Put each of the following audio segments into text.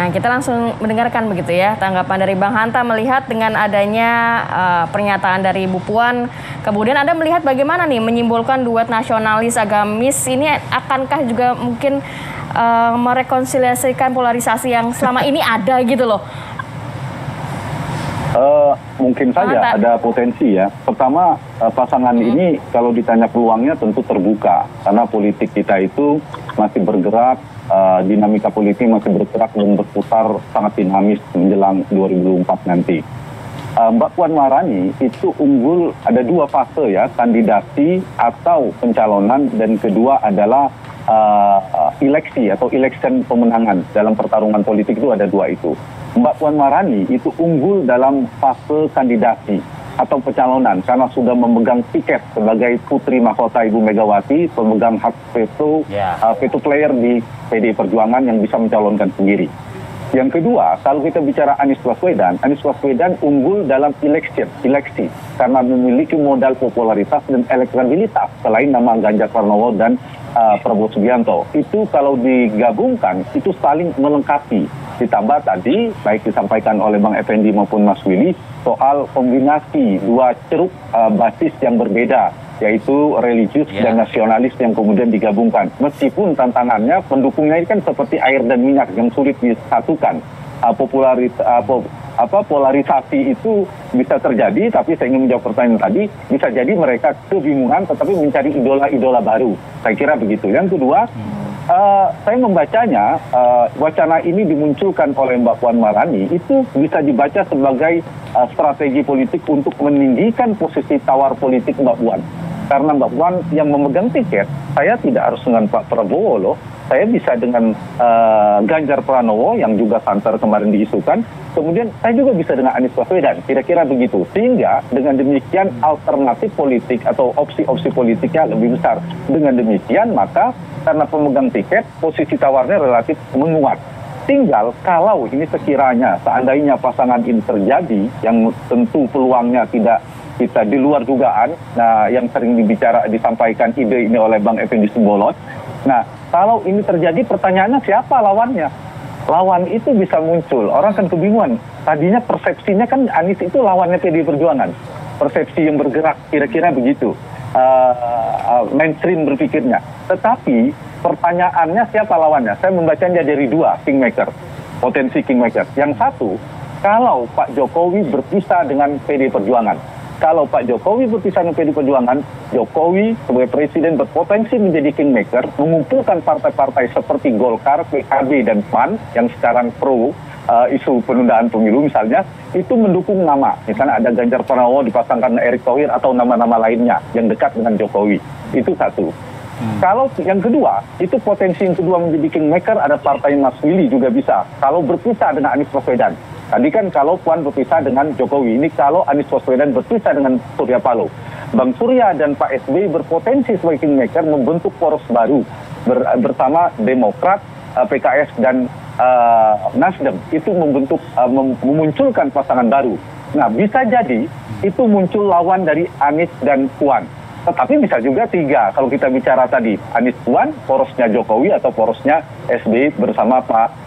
Nah, kita langsung mendengarkan begitu ya tanggapan dari Bang Hanta melihat dengan adanya pernyataan dari Bu Puan. Kemudian Anda melihat bagaimana nih menyimbolkan duet nasionalis agamis ini akankah juga mungkin merekonsiliasikan polarisasi yang selama ini ada gitu loh? Mungkin saja ada potensi ya. Pertama, pasangan ini kalau ditanya peluangnya tentu terbuka. Karena politik kita itu masih bergerak, dinamika politik masih bergerak dan berputar sangat dinamis menjelang 2024 nanti. Mbak Puan Maharani itu unggul ada dua fase ya, kandidasi atau pencalonan, dan kedua adalah eleksi atau election pemenangan. Dalam pertarungan politik itu ada dua itu. Mbak Puan Maharani itu unggul dalam fase kandidasi atau pencalonan karena sudah memegang tiket sebagai putri mahkota Ibu Megawati, pemegang hak veto, veto player di PDI Perjuangan yang bisa mencalonkan sendiri. Yang kedua, kalau kita bicara Anies Baswedan unggul dalam eleksi karena memiliki modal popularitas dan elektabilitas selain nama Ganjar Pranowo dan Prabowo Subianto. Itu kalau digabungkan itu saling melengkapi. Ditambah tadi baik disampaikan oleh Bang Effendi maupun Mas Willy soal kombinasi dua ceruk basis yang berbeda, yaitu religius dan nasionalis yang kemudian digabungkan. Meskipun tantangannya pendukungnya ini kan seperti air dan minyak yang sulit disatukan. Polarisasi itu bisa terjadi, tapi saya ingin menjawab pertanyaan tadi, bisa jadi mereka kebingungan tetapi mencari idola-idola baru. Saya kira begitu. Yang kedua, saya membacanya, wacana ini dimunculkan oleh Mbak Puan Maharani itu bisa dibaca sebagai strategi politik untuk meninggikan posisi tawar politik Mbak Puan. Karena Mbak Puan yang memegang tiket, saya tidak harus dengan Pak Prabowo loh. Saya bisa dengan Ganjar Pranowo yang juga santer kemarin diisukan. Kemudian saya juga bisa dengan Anies Baswedan. Kira-kira begitu. Sehingga dengan demikian alternatif politik atau opsi-opsi politiknya lebih besar. Dengan demikian maka karena pemegang tiket posisi tawarnya relatif menguat. Tinggal kalau ini sekiranya seandainya pasangan ini terjadi yang tentu peluangnya tidak kita di luar dugaan. Nah, yang sering disampaikan ide ini oleh Bang Effendi Simbolon. Nah, kalau ini terjadi pertanyaannya siapa lawannya? Lawan itu bisa muncul. Orang kan kebingungan. Tadinya persepsinya kan Anies itu lawannya PDI Perjuangan. Persepsi yang bergerak kira-kira begitu. Mainstream berpikirnya. Tetapi pertanyaannya siapa lawannya? Saya membacanya dari dua kingmaker. Potensi kingmaker. Yang satu, kalau Pak Jokowi berpisah dengan PDI Perjuangan. Kalau Pak Jokowi berpisah dengan PDI Perjuangan, Jokowi sebagai presiden berpotensi menjadi kingmaker, mengumpulkan partai-partai seperti Golkar, PKB, dan PAN yang sekarang pro isu penundaan pemilu misalnya, itu mendukung nama. Misalnya ada Ganjar Pranowo dipasangkan Erick Thohir atau nama-nama lainnya yang dekat dengan Jokowi. Itu satu. Kalau yang kedua, itu potensi yang kedua menjadi kingmaker ada partai Mas Willy juga bisa. Kalau berpisah dengan Anies Baswedan. Tadi kan kalau Puan berpisah dengan Jokowi, ini kalau Anies Baswedan berpisah dengan Surya Paloh. Bang Surya dan Pak SBY berpotensi sebagai kingmaker membentuk poros baru bersama Demokrat, PKS dan Nasdem. Itu memunculkan pasangan baru. Nah, bisa jadi itu muncul lawan dari Anies dan Puan. Tetapi bisa juga tiga. Kalau kita bicara tadi, Anies Puan, porosnya Jokowi atau porosnya SBY bersama Pak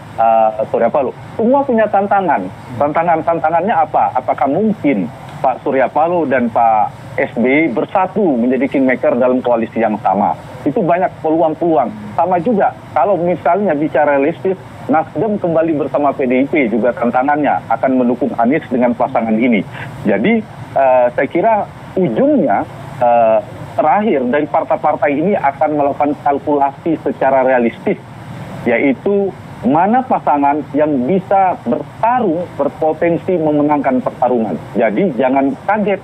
Surya Paloh. Semua punya tantangan. Tantangannya apa? Apakah mungkin Pak Surya Paloh dan Pak SBY bersatu menjadi kingmaker dalam koalisi yang sama? Itu banyak peluang-peluang. Sama juga kalau misalnya bicara realistis, Nasdem kembali bersama PDIP juga tantangannya akan mendukung Anies dengan pasangan ini. Jadi saya kira ujungnya terakhir dari partai-partai ini akan melakukan kalkulasi secara realistis, yaitu mana pasangan yang bisa bertarung berpotensi memenangkan pertarungan. Jadi jangan kaget,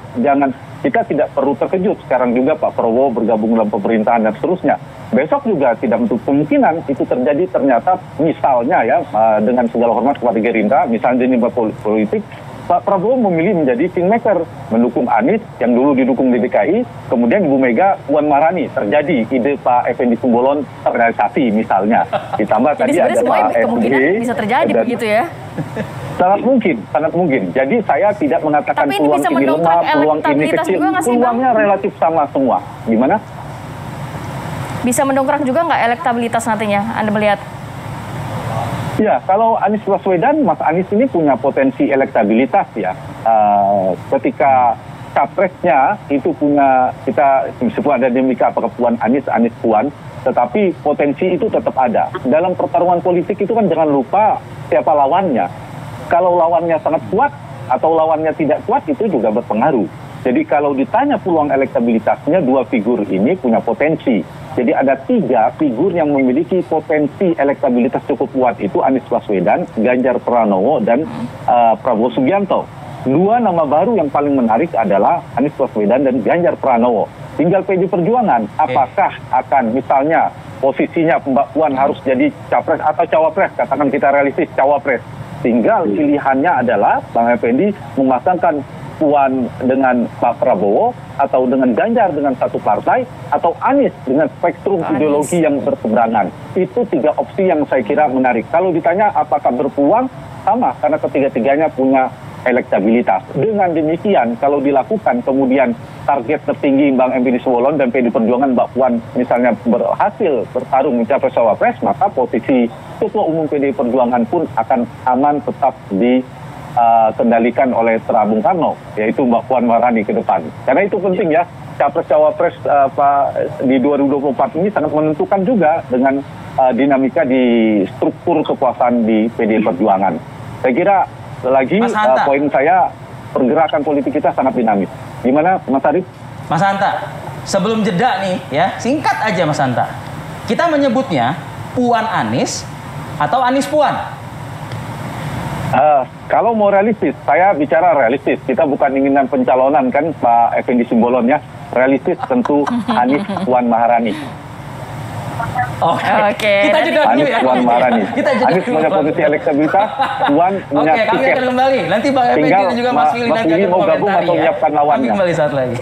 kita tidak perlu terkejut. Sekarang juga Pak Prabowo bergabung dalam pemerintahan dan seterusnya. Besok juga tidak menutup kemungkinan itu terjadi ternyata misalnya ya dengan segala hormat kepada Gerindra, misalnya di politik, Pak Prabowo memilih menjadi kingmaker, mendukung Anies yang dulu didukung di DKI, kemudian Ibu Mega, Puan Maharani, terjadi ide Pak Effendi Simbolon terrealisasi misalnya. Ditambah tadi ada Pak SBY. Bisa terjadi begitu ya? Sangat mungkin. Jadi saya tidak mengatakan peluang ini lemah, peluang ini kecil, peluangnya relatif sama semua. Gimana? Bisa mendongkrak juga nggak elektabilitas nantinya, Anda melihat? Ya, kalau Anies Baswedan, Mas Anies ini punya potensi elektabilitas ya. Ketika capresnya itu punya, kita disebut ada dinamika apakah Puan Anies, Anies Puan, tetapi potensi itu tetap ada. Dalam pertarungan politik itu kan jangan lupa siapa lawannya. Kalau lawannya sangat kuat atau lawannya tidak kuat itu juga berpengaruh. Jadi kalau ditanya peluang elektabilitasnya, dua figur ini punya potensi. Jadi ada 3 figur yang memiliki potensi elektabilitas cukup kuat, itu Anies Baswedan, Ganjar Pranowo, dan Prabowo Subianto. 2 nama baru yang paling menarik adalah Anies Baswedan dan Ganjar Pranowo. Tinggal PD Perjuangan, apakah akan misalnya posisinya Mbak Puan harus jadi capres atau cawapres, katakan kita realistis cawapres. Tinggal pilihannya adalah Bang Effendi memasangkan Puan dengan Pak Prabowo, atau dengan Ganjar dengan satu partai, atau Anies dengan spektrum ideologi yang berseberangan. Itu 3 opsi yang saya kira menarik. Kalau ditanya apakah berpeluang, sama, karena ketiga-tiganya punya elektabilitas. Dengan demikian, kalau dilakukan kemudian target tertinggi Bang Effendi Simbolon dan PD Perjuangan Mbak Puan misalnya berhasil bertarung mencapai cawapres, maka posisi Ketua Umum PD Perjuangan pun akan aman tetap kendalikan oleh Bung Karno, yaitu Mbak Puan Maharani ke depan. Karena itu penting ya, capres-cawapres di 2024 ini sangat menentukan juga dengan dinamika di struktur kekuasaan di PD Perjuangan. Saya kira lagi poin saya, pergerakan politik kita sangat dinamis. Gimana Mas Arif? Mas Hanta, sebelum jeda nih ya, singkat aja Mas Hanta. Kita menyebutnya Puan Anies atau Anies Puan? Kalau mau realistis, saya bicara realistis. Kita bukan inginan pencalonan kan Pak Effendi Simbolon ya. Realistis tentu Anies Puan Maharani. Oke. Kita jeda dulu ya. Anies Puan Maharani. Anies punya posisi elektabilitas, Puan punya tiket. Oke, kami akan kembali. Nanti Bang Effendi dan juga Mas Willy nanti akan mau gabung atau menyiapkan lawannya. Kami kembali saat lagi.